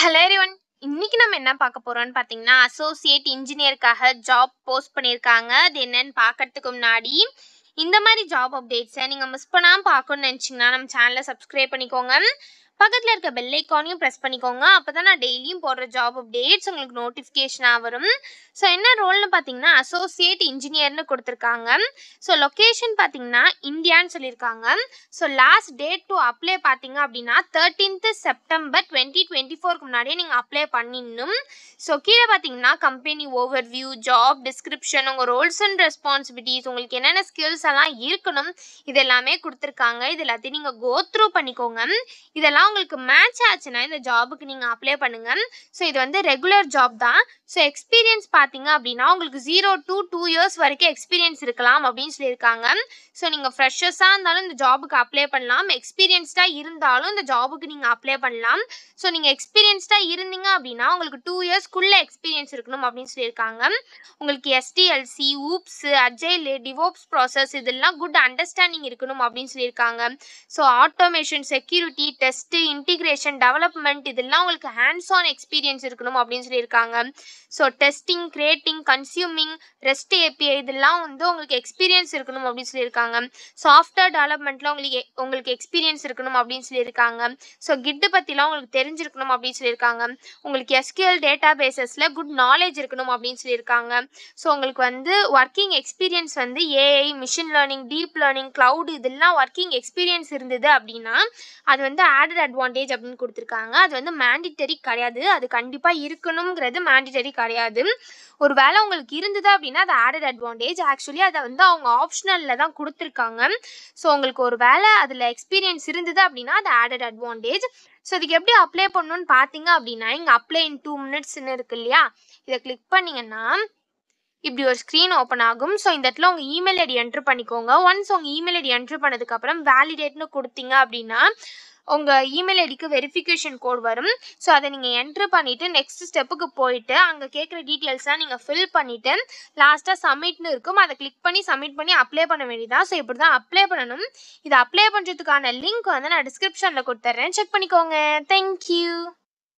Hello everyone. இன்னைக்கு நம்ம என்ன பார்க்க போறோம்னு பார்த்தீங்கன்னா, அசோசியேட் இன்ஜினியருக்காக ஜாப் போஸ்ட் பண்ணியிருக்காங்க. அது என்னன்னு பார்க்கறதுக்கு முன்னாடி இந்த மாதிரி ஜாப் அப்டேட்ஸை நீங்கள் மிஸ் பண்ணாமல் பார்க்கணும்னு நினச்சிங்கன்னா நம்ம சேனலை சப்ஸ்கிரைப் பண்ணிக்கோங்க. பக்கத்தில் இருக்க பெல் ஐக்கானையும் ப்ரெஸ் பண்ணிக்கோங்க. அப்போ தான் நான் டெய்லியும் போடுற ஜாப் அப்டேட்ஸ் உங்களுக்கு நோட்டிஃபிகேஷனாக வரும். ஸோ என்ன ரோல்னு பார்த்தீங்கன்னா அசோசியேட் இன்ஜினியர்னு கொடுத்துருக்காங்க. ஸோ லொக்கேஷன் பார்த்தீங்கன்னா இந்தியான்னு சொல்லியிருக்காங்க. So last date to apply பார்த்தீங்க அப்படின்னா 13th செப்டம்பர் 2024க்கு முன்னாடியே நீங்கள் அப்ளை பண்ணிடணும். ஸோ கீழே பார்த்தீங்கன்னா கம்பெனி ஓவர்வியூ, ஜாப் டிஸ்கிரிப்ஷன், உங்கள் ரோல்ஸ் அண்ட் ரெஸ்பான்சிபிலிட்டிஸ், உங்களுக்கு என்னென்ன ஸ்கில்ஸ் எல்லாம் இருக்கணும் இது எல்லாமே கொடுத்துருக்காங்க. இது எல்லாத்தையும் நீங்கள் கோ த்ரூ பண்ணிக்கோங்க. இதெல்லாம் உங்களுக்கு மேட்ச் ஆச்சுன்னா இந்த ஜாபுக்கு நீங்கள் அப்ளை பண்ணுங்கள். ஸோ இது வந்து ரெகுலர் ஜாப் தான். ஸோ எக்ஸ்பீரியன்ஸ் பார்த்தீங்க அப்படின்னா உங்களுக்கு 0 to 2 years வரைக்கும் எக்ஸ்பீரியன்ஸ் இருக்கலாம் அப்படின்னு சொல்லியிருக்காங்க. ஸோ நீங்கள் ஃப்ரெஷர்ஸாக இருந்தாலும் இந்த ஜாபுக்கு அப்ளை பண்ணலாம், எக்ஸ்பீரியன்ஸ்டாக இருந்தாலும் இந்த ஜாபுக்கு நீங்கள் அப்ளை பண்ணலாம். ஸோ நீங்கள் எக்ஸ்பீரியன்ஸ்டாக இருந்தீங்க அப்படின்னா உங்களுக்கு 2 yearsக்குள்ளே எக்ஸ்பீரியன்ஸ் இருக்கணும் அப்படின்னு சொல்லியிருக்காங்க. உங்களுக்கு SDLC, ஊப்ஸ், அஜைல், டிவோப்ஸ் ப்ராசஸ் இதெல்லாம் குட் அண்டர்ஸ்டாண்டிங் இருக்கணும் அப்படின்னு சொல்லியிருக்காங்க. So automation, security, test, integration, development இதெல்லாம் உங்களுக்கு ஹேண்ட்ஸ் ஆன் எக்ஸ்பீரியன்ஸ் இருக்கணும் அப்படின்னு சொல்லியிருக்காங்க. So testing, creating, consuming, rest API இதெல்லாம் வந்து உங்களுக்கு எக்ஸ்பீரியன்ஸ் இருக்கணும் அப்படின்னு சொல்லியிருக்காங்க. சாஃப்ட்வேர் டெவலப்மெண்ட்டில் உங்களுக்கு எக்ஸ்பீரியன்ஸ் இருக்கணும் அப்படின்னு சொல்லியிருக்காங்க. ஸோ கிட்டு பற்றிலாம் உங்களுக்கு தெரிஞ்சிருக்கணும் அப்படின்னு சொல்லியிருக்காங்க. உங்களுக்கு SQL டேட்டா பேசஸில் குட் நாலேஜ் இருக்கணும் அப்படின்னு சொல்லியிருக்காங்க. ஸோ உங்களுக்கு வந்து ஒர்க்கிங் எக்ஸ்பீரியன்ஸ் வந்து AI, machine learning, deep learning, cloud இதெல்லாம் ஒர்க்கிங் எக்ஸ்பீரியன்ஸ் இருந்தது அப்படின்னா அது வந்து ஆடட் அட்வான்டேஜ் அப்படின்னு கொடுத்துருக்காங்க. அது வந்து மேண்டிட்டரி கிடையாது, அது கண்டிப்பாக இருக்கணுங்கிறது மேண்டிட்டரி கிடையாது. ஒரு வேளை உங்களுக்கு இருந்தது அப்படின்னா அது ஆடட் அட்வான்டேஜ். ஆக்சுவலி அதை வந்து அவங்க ஆப்ஷனலில் தான் கொடுத்துருக்காங்க. ஸோ உங்களுக்கு ஒரு வேளை அதில் எக்ஸ்பீரியன்ஸ் இருந்தது அப்படின்னா அது ஆடட் அட்வான்டேஜ். ஸோ இதுக்கு எப்படி அப்ளை பண்ணணும்னு பார்த்தீங்க அப்படின்னா இங்கே அப்ளை இன் 2 minutesன்னு இருக்கு இல்லையா, இதை கிளிக் பண்ணிங்கன்னா இப்படி ஒரு ஸ்க்ரீன் ஓப்பன் ஆகும். ஸோ இந்த இடத்துல உங்கள் இமெயில் ஐடி என்ட்ரு பண்ணிக்கோங்க. ஒன்ஸ் உங்கள் இமெயில் ஐடி என்ட்ரு பண்ணதுக்கப்புறம் வேலிடேட்னு கொடுத்தீங்க அப்படின்னா உங்கள் இமெயில் ஐடிக்கு வெரிஃபிகேஷன் கோட் வரும். ஸோ அதை நீங்கள் என்ட்ரு பண்ணிவிட்டு நெக்ஸ்ட் ஸ்டெப்புக்கு போயிட்டு அங்கே கேட்குற டீட்டெயில்ஸ்லாம் நீங்கள் ஃபில் பண்ணிவிட்டு லாஸ்ட்டாக சப்மிட்னு இருக்கும், அதை கிளிக் பண்ணி சப்மிட் பண்ணி அப்ளை பண்ண வேண்டியதான். ஸோ இப்படி தான் அப்ளை பண்ணணும். இதை அப்ளை பண்ணுறதுக்கான லிங்க் வந்து நான் டிஸ்கிரிப்ஷனில் கொடுத்துட்றேன், செக் பண்ணிக்கோங்க. தேங்க்யூ.